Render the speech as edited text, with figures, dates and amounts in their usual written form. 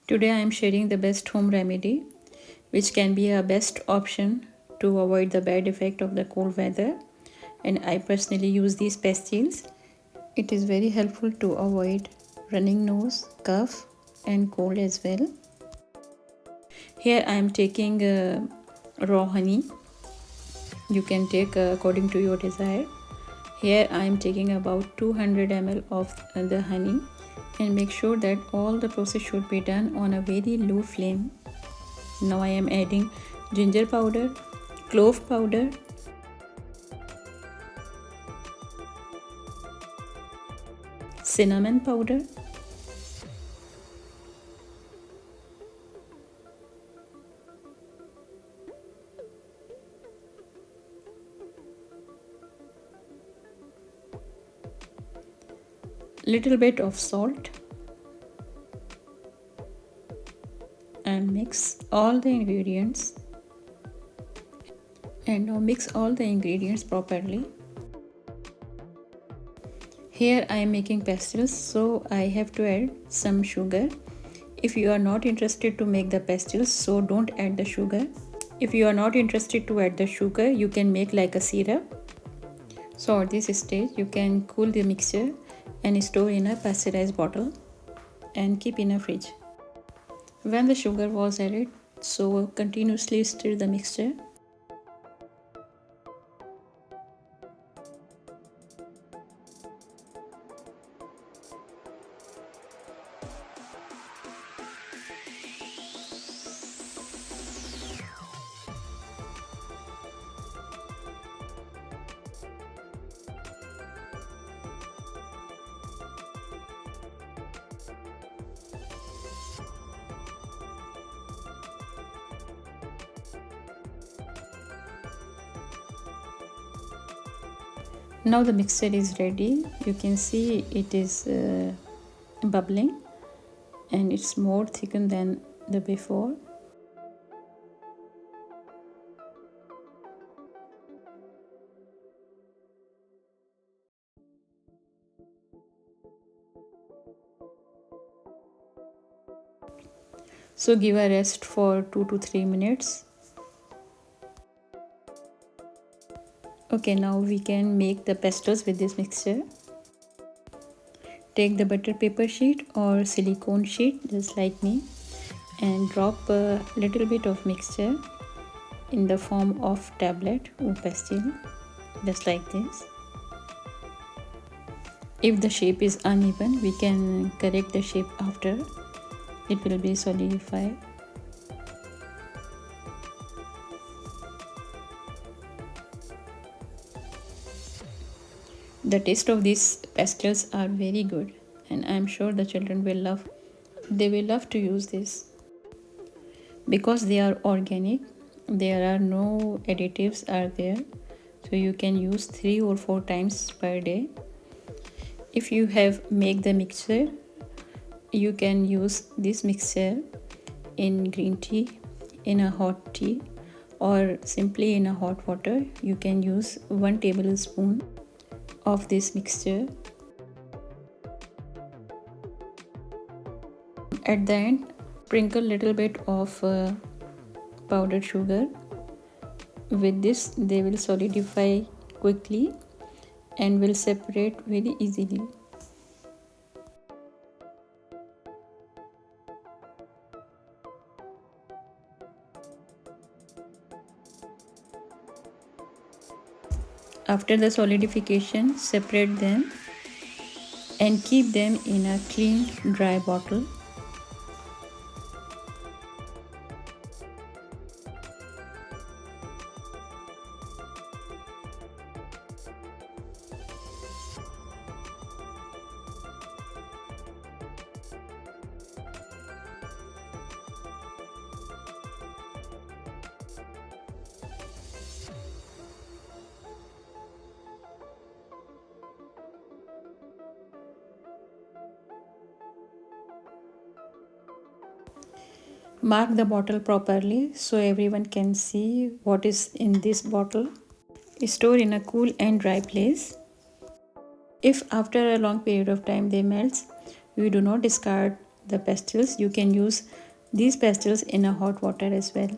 Today I am sharing the best home remedy which can be a best option to avoid the bad effect of the cold weather, and I personally use these pastilles. It is very helpful to avoid running nose, cough and cold as well. Here I am taking raw honey. You can take according to your desire. Here I am taking about 200 ml of the honey, and make sure that all the process should be done on a very low flame. Now I am adding ginger powder, clove powder, cinnamon powder, little bit of salt, and mix all the ingredients. And now mix all the ingredients properly. Here I am making pastilles, so I have to add some sugar. If you are not interested to make the pastilles, so don't add the sugar. If you are not interested to add the sugar, you can make like a syrup. So at this stage, you can cool the mixture and store in a pasteurized bottle and keep in a fridge. When the sugar was added, so continuously stir the mixture. Now the mixture is ready. You can see it is bubbling and it's more thickened than the before. So give a rest for 2 to 3 minutes. Okay, now we can make the pastilles with this mixture. Take the butter paper sheet or silicone sheet, just like me, and drop a little bit of mixture in the form of tablet or pastille, just like this. If the shape is uneven, we can correct the shape after. It will be solidified. The taste of these pastilles are very good, and I am sure the children will love. They will love to use this because they are organic. There are no additives are there, so you can use 3 or 4 times per day. If you have make the mixture, you can use this mixture in green tea, in a hot tea, or simply in a hot water. You can use 1 tablespoon of this mixture. At the end, sprinkle little bit of powdered sugar. With this, they will solidify quickly and will separate very easily. After the solidification, separate them and keep them in a clean, dry bottle. Mark the bottle properly so everyone can see what is in this bottle. Store in a cool and dry place. If after a long period of time they melt, we do not discard the pastilles, you can use these pastilles in a hot water as well.